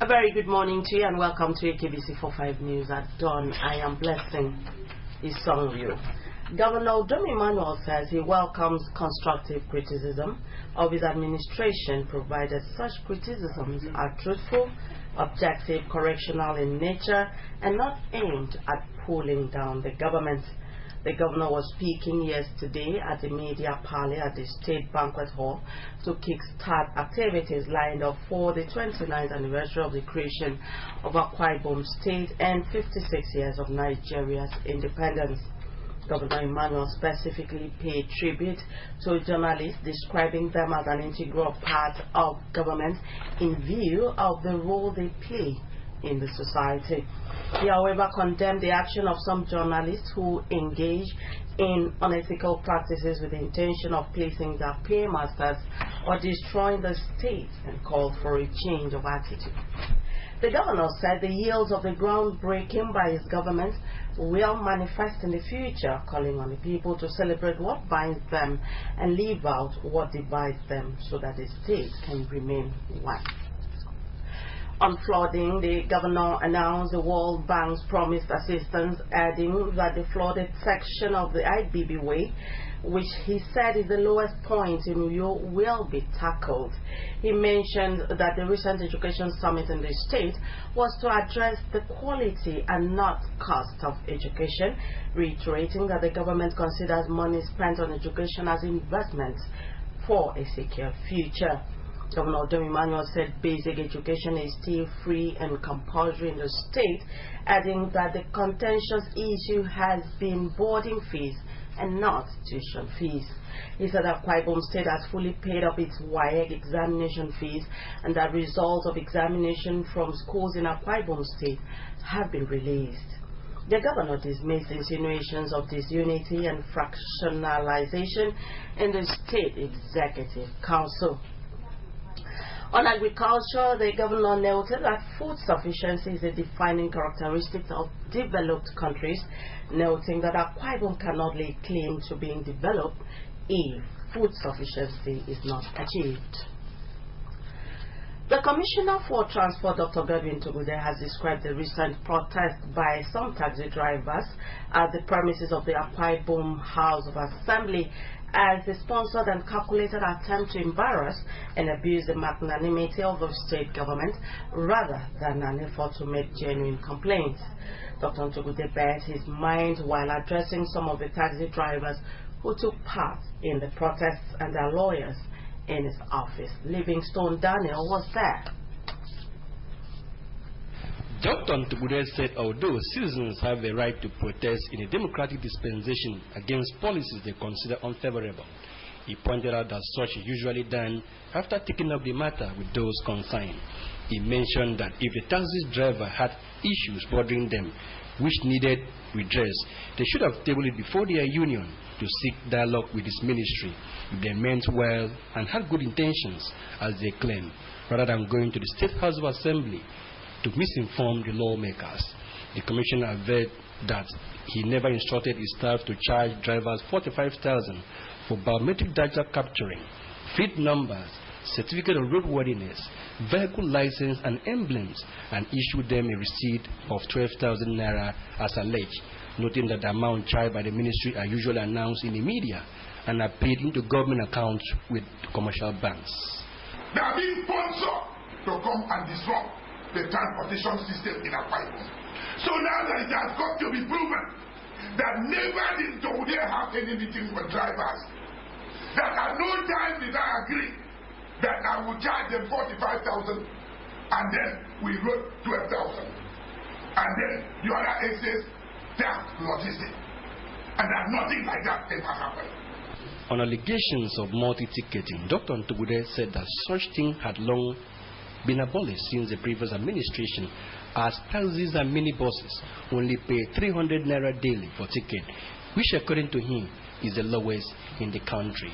very good morning to you and welcome to AKBC 45 News at dawn. I am Blessing Isongyu. Governor Dom Emmanuel says he welcomes constructive criticism of his administration, provided such criticisms are truthful, objective, correctional in nature, and not aimed at pulling down the government. The governor was speaking yesterday at the media parley at the State Banquet Hall to kickstart activities lined up for the 29th anniversary of the creation of Akwa Ibom State and 56 years of Nigeria's independence. Governor Emmanuel specifically paid tribute to journalists, describing them as an integral part of government in view of the role they play in the society. He, however, condemned the action of some journalists who engage in unethical practices with the intention of placing their paymasters or destroying the state and called for a change of attitude. The governor said the yields of the groundbreaking by his government will manifest in the future, calling on the people to celebrate what binds them and leave out what divides them so that the state can remain one. On flooding, the governor announced the World Bank's promised assistance, adding that the flooded section of the IBB Way, which he said is the lowest point in Uyo, will be tackled. He mentioned that the recent education summit in the state was to address the quality and not cost of education, reiterating that the government considers money spent on education as investments for a secure future. Governor Dom Emmanuel said basic education is still free and compulsory in the state, adding that the contentious issue has been boarding fees and not tuition fees. He said that Akwa Ibom State has fully paid up its WAEC examination fees and that results of examination from schools in Akwa Ibom State have been released. The governor dismissed insinuations of disunity and fractionalization in the State Executive Council. On agriculture, the governor noted that food sufficiency is a defining characteristic of developed countries, noting that Akwa Ibom cannot lay claim to being developed if food sufficiency is not achieved. The Commissioner for Transport, Dr. Godwin Tugude, has described the recent protest by some taxi drivers at the premises of the Akwa Ibom House of Assembly as a sponsored and calculated attempt to embarrass and abuse the magnanimity of the state government rather than an effort to make genuine complaints. Dr. Tugude bears his mind while addressing some of the taxi drivers who took part in the protests and their lawyers in his office. Livingstone Daniel was there. Dr. Tugude said although citizens have a right to protest in a democratic dispensation against policies they consider unfavorable, he pointed out that such is usually done after taking up the matter with those concerned. He mentioned that if the taxi driver had issues bothering them which needed redress, they should have tabled it before their union to seek dialogue with his ministry if they meant well and had good intentions, as they claim, rather than going to the State House of Assembly to misinform the lawmakers. The commissioner averred that he never instructed his staff to charge drivers 45,000 for biometric data capturing, fleet numbers, certificate of roadworthiness, vehicle license and emblems, and issued them a receipt of 12,000 naira as alleged, noting that the amount charged by the ministry are usually announced in the media and are paid into government accounts with commercial banks. They are being sponsored to come and disrupt the transportation system in Akwa Ibom. So now that it has got to be proven that never did they have any meeting with drivers, that at no time did I agree that I would charge them 45,000 and then we wrote 12,000. And then the other end says that logistic. And that nothing like that ever happened. On allegations of multi-ticketing, Dr. Tugude said that such thing had long been abolished since the previous administration, as taxis and minibuses only pay 300 naira daily for ticket, which according to him is the lowest in the country.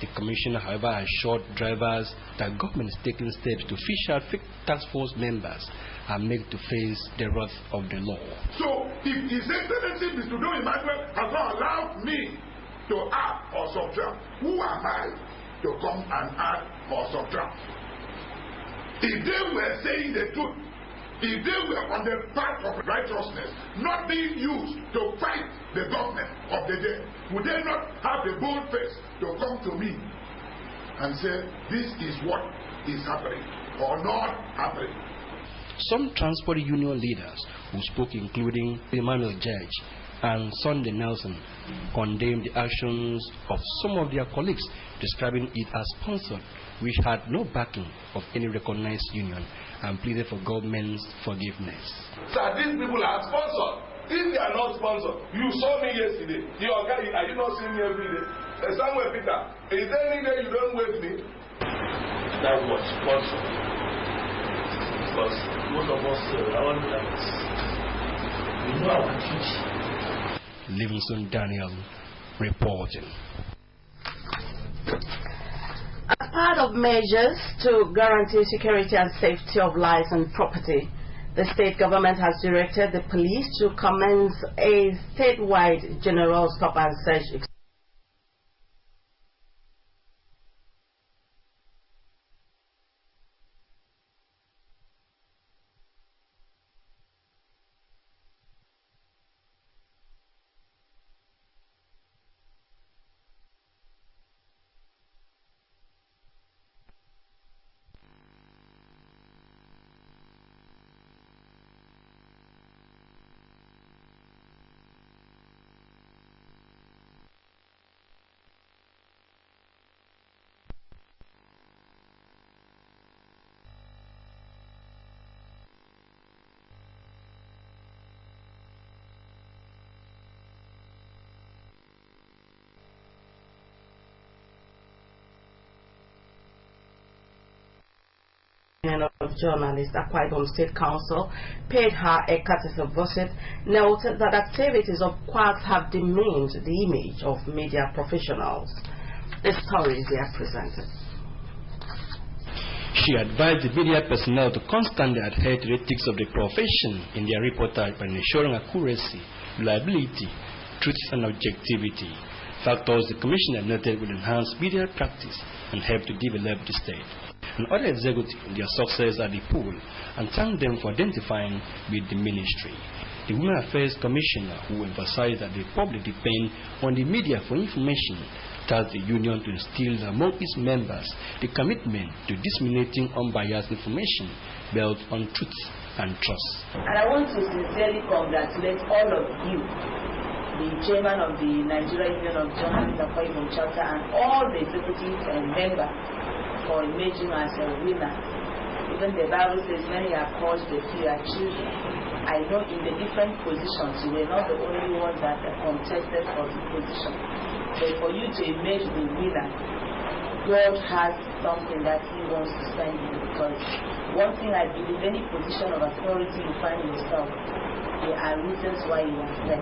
The commissioner, however, assured drivers that government is taking steps to fish out fake task force members and make to face the wrath of the law. So, if His Excellency Mr. Dom Emmanuel has not allowed me to add or subtract, who am I to come and add or subtract? If they were saying the truth, if they were on the path of righteousness, not being used to fight the government of the day, would they not have the bold face to come to me and say, this is what is happening or not happening? Some transport union leaders who spoke, including Emmanuel Judge and Sunday Nelson, condemned the actions of some of their colleagues, describing it as sponsored, which had no backing of any recognized union, and pleaded for government's forgiveness. So these people are sponsored. If they are not sponsored, you saw me yesterday. Your guy, I did not see me every day. Samuel Peter, is there any day you don't wait me? That was sponsored. Because most of us, our leaders, we know our duty. Livingston Daniel reporting. As part of measures to guarantee security and safety of lives and property, the state government has directed the police to commence a statewide general stop and search. Of journalist, Akwa Ibom State Council paid her a courtesy visit, noted that activities of quacks have demeaned the image of media professionals. The stories they are presented. She advised the media personnel to constantly adhere to the ethics of the profession in their reportage by ensuring accuracy, reliability, truth and objectivity, factors the commissioner noted would enhance media practice and help to develop the state. And other executives their success at the pool and thanked them for identifying with the ministry. The Women Affairs Commissioner, who emphasized that the public depend on the media for information, tasked the union to instill among its members the commitment to disseminating unbiased information built on truth and trust. And I want to sincerely congratulate all of you, the chairman of the Nigeria Union of Journalists, Akwa Ibom Chapter, and all the executives and members for emerging as a winner. Even the Bible says, many are called, the few are chosen. I know in the different positions, you were not the only ones that contested for the position. But for you to emerge the winner, God has something that He wants to send you. Because one thing I believe, any position of authority you find yourself, there are reasons why you are there.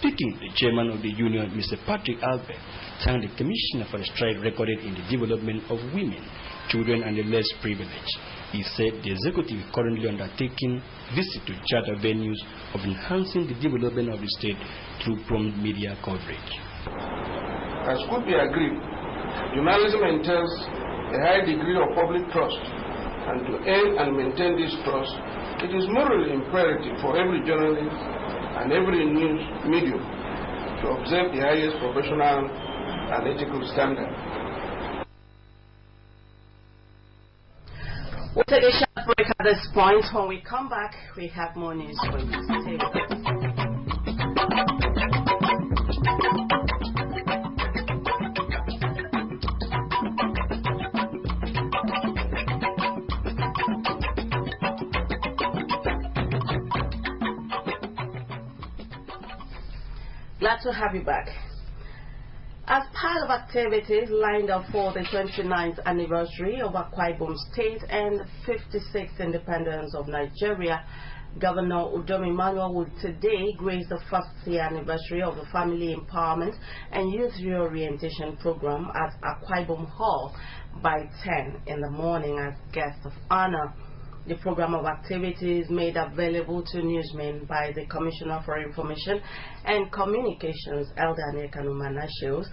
Speaking, the chairman of the union, Mr. Patrick Albert, thanked the commissioner for the stride recorded in the development of women, children, and the less privileged. He said the executive is currently undertaking visits to charter venues of enhancing the development of the state through prompt media coverage. As could be agreed, journalism entails a high degree of public trust, and to earn and maintain this trust, it is morally imperative for every journalist and every news medium to observe the highest professional and ethical standard. We'll take a short break at this point. When we come back, we have more news for you. Stay with us. Glad to have you back. As part of activities lined up for the 29th anniversary of Akwa Ibom State and 56th independence of Nigeria, Governor Udom Emmanuel will today grace the first year anniversary of the Family Empowerment and Youth Reorientation Program at Akwa Ibom Hall by 10 in the morning as guest of honor. The program of activities made available to newsmen by the Commissioner for Information and Communications, Elder Kanumana, shows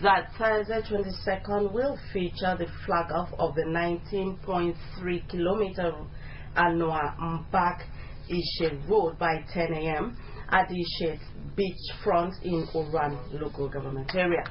that Thursday 22nd will feature the flag-off of the 19.3-kilometer and Noah Mbak Ishe Road by 10 a.m. at the Ishe Beachfront in Oran local government area.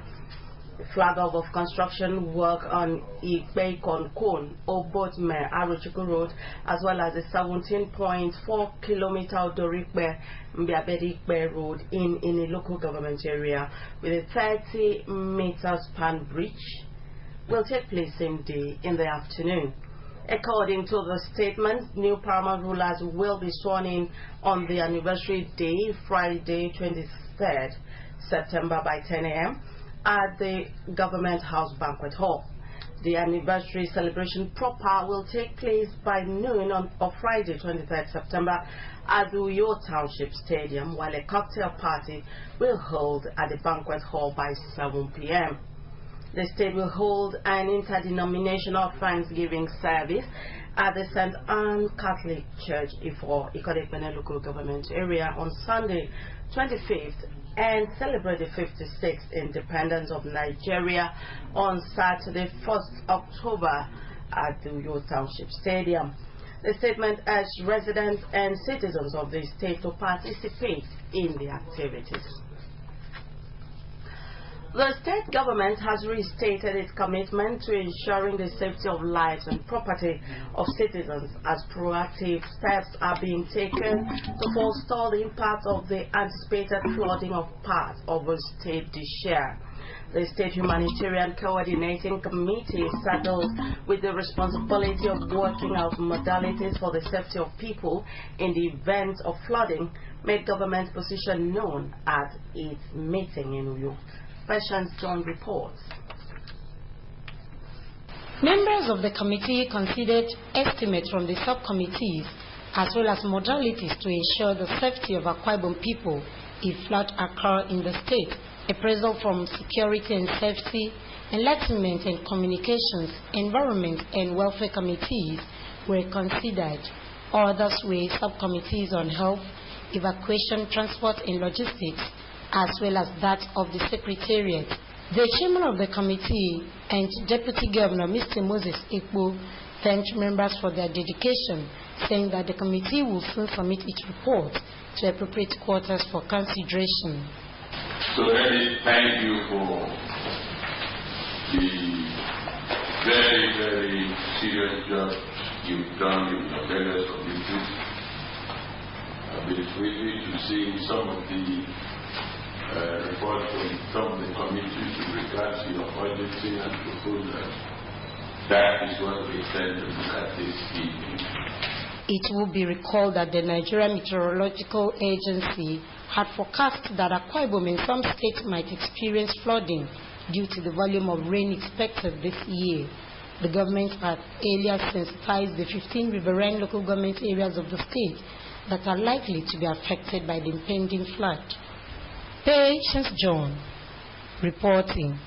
The flag off of construction work on Ikpe Konkon, Obotme, Arochukwu Road, as well as the 17.4 kilometer Dorikpe Mbiabedikpe Road in a local government area with a 30 meter span bridge will take place same day in the afternoon. According to the statement, new paramount rulers will be sworn in on the anniversary day, Friday, 23rd September by 10 a.m. at the Government House Banquet Hall. The anniversary celebration proper will take place by noon on Friday, 23rd September at the Uyo Township Stadium, while a cocktail party will hold at the Banquet Hall by 7 p.m. The state will hold an interdenominational Thanksgiving service at the St. Anne Catholic Church for Ikot-Ekpene local government area on Sunday, 25th, and celebrate the 56th independence of Nigeria on Saturday, 1st October at the Uyo Township Stadium. The statement urged residents and citizens of the state to participate in the activities. The state government has restated its commitment to ensuring the safety of lives and property of citizens as proactive steps are being taken to forestall the impact of the anticipated flooding of parts of the state this year. The State Humanitarian Coordinating Committee, saddled with the responsibility of working out modalities for the safety of people in the event of flooding, made government's position known at its meeting in Uyo. Patience John reports. Members of the committee considered estimates from the subcommittees as well as modalities to ensure the safety of Akwa Ibom people if flood occur in the state. Appraisal from Security and Safety, Enlightenment and Communications, Environment and Welfare committees were considered. Others were subcommittees on health, evacuation, transport and logistics, as well as that of the Secretariat. The chairman of the committee and Deputy Governor, Mr. Moses Ekpo, thanked members for their dedication, saying that the committee will soon submit its report to appropriate quarters for consideration. So let me thank you for the very, very serious job you've done in the various committees. I've been waiting to see some of the report from some of the committees with regards to your urgency and proposals. That is what we intend to look at this evening. It will be recalled that the Nigeria Meteorological Agency had forecast that Akwa Ibom in some states might experience flooding due to the volume of rain expected this year. The government had earlier sensitized the 15 riverine local government areas of the state that are likely to be affected by the impending flood. Patience John reporting.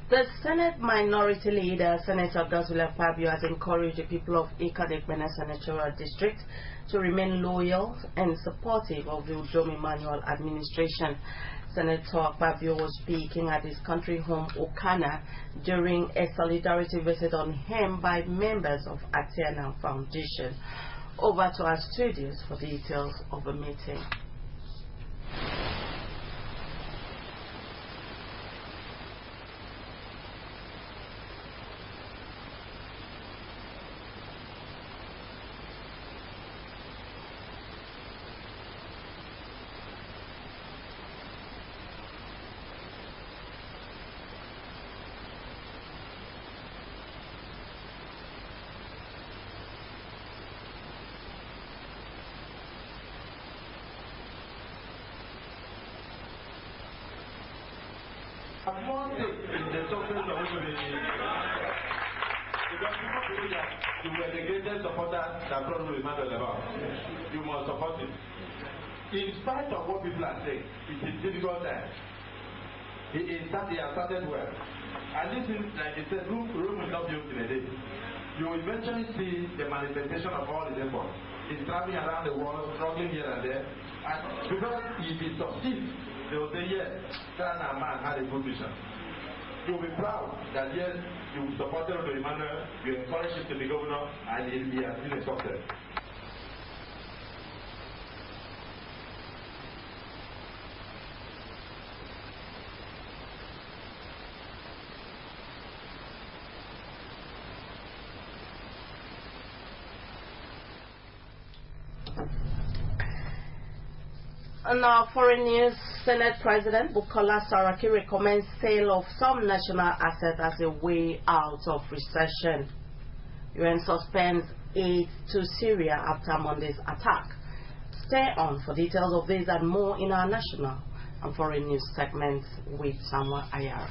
The Senate Minority Leader, Senator Godswill Akpabio, has encouraged the people of Ikot-Ekpene Senatorial District to remain loyal and supportive of the Udom Emmanuel administration. Senator Akpabio was speaking at his country home, Okana, during a solidarity visit on him by members of Atiana Foundation. Over to our studios for details of the meeting. One thing in the success of because people believe that you were the greatest supporter that brought Emmanuel about. You must support him. In spite of what people are saying, it is difficult time. He has started well. And this is, like I said, Rome will not be open in a day. You will eventually see the manifestation of all his efforts. He's traveling around the world, struggling here and there. And because if he succeeds, they will say, yes, that man had a good vision. You will be proud that, yes, you supported Emmanuel, you encouraged it to the governor, and he has been a success. In our foreign news, Senate President Bukola Saraki recommends sale of some national assets as a way out of recession. UN suspends aid to Syria after Monday's attack. Stay on for details of this and more in our national and foreign news segments with Samuel Ayara.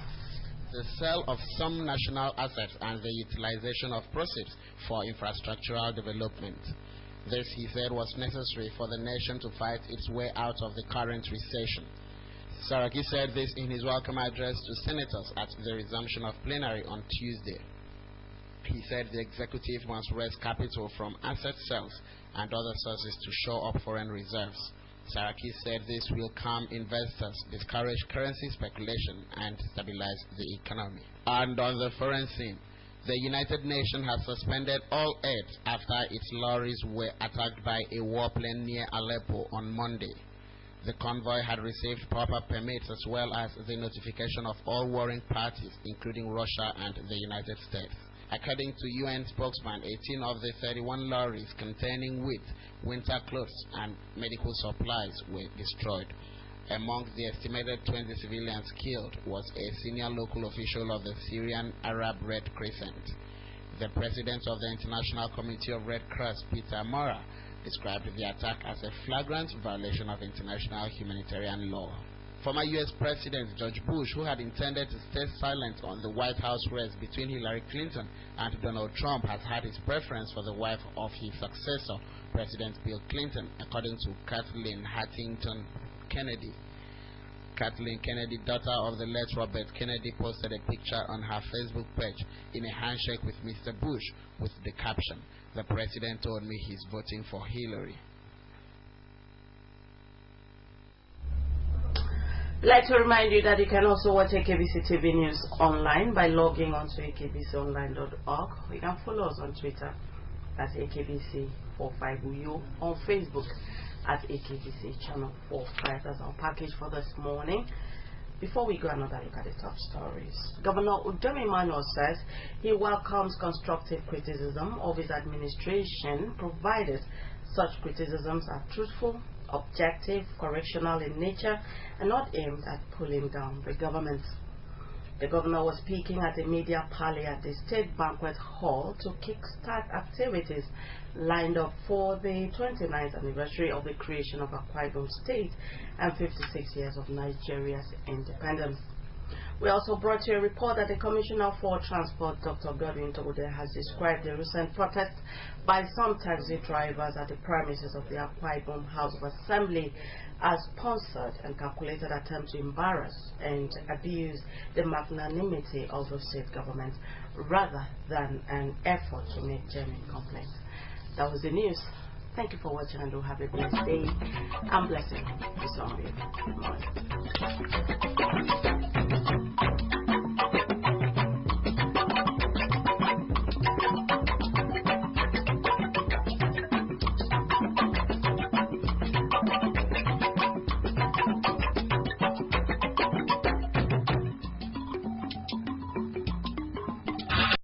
The sale of some national assets and the utilization of proceeds for infrastructural development. This, he said, was necessary for the nation to fight its way out of the current recession. Saraki said this in his welcome address to senators at the resumption of plenary on Tuesday. He said the executive must raise capital from asset sales and other sources to shore up foreign reserves. Saraki said this will calm investors, discourage currency speculation, and stabilize the economy. And on the foreign scene, the United Nations has suspended all aid after its lorries were attacked by a warplane near Aleppo on Monday. The convoy had received proper permits as well as the notification of all warring parties, including Russia and the United States. According to UN spokesman, 18 of the 31 lorries containing wheat, winter clothes, and medical supplies were destroyed. Among the estimated 20 civilians killed was a senior local official of the Syrian Arab Red Crescent. The president of the International Committee of Red Cross, Peter Maurer, described the attack as a flagrant violation of international humanitarian law. Former U.S. President George Bush, who had intended to stay silent on the White House race between Hillary Clinton and Donald Trump, has had his preference for the wife of his successor, President Bill Clinton, according to Kathleen Huntington Kennedy. Kathleen Kennedy, daughter of the late Robert Kennedy, posted a picture on her Facebook page in a handshake with Mr. Bush with the caption, "The president told me he's voting for Hillary." I'd like to remind you that you can also watch AKBC TV News online by logging onto akbconline.org. You can follow us on Twitter at AKBC45UYO, on Facebook at AKBC Channel 45. That's our package for this morning. Before we go, another look at the top stories. Governor Udom Emmanuel says he welcomes constructive criticism of his administration, provided such criticisms are truthful, objective, correctional in nature, and not aimed at pulling down the government. The governor was speaking at a media parley at the State Banquet Hall to kickstart activities lined up for the 29th anniversary of the creation of Akwa Ibom State and 56 years of Nigeria's independence. We also brought you a report that the Commissioner for Transport, Dr. Godwin Tobode, has described the recent protest by some taxi drivers at the premises of the Akwa Ibom House of Assembly as sponsored and calculated attempt to embarrass and abuse the magnanimity of the state government rather than an effort to make genuine complaints. That was the news. Thank you for watching and do have a blessed day and blessing. Peace on you.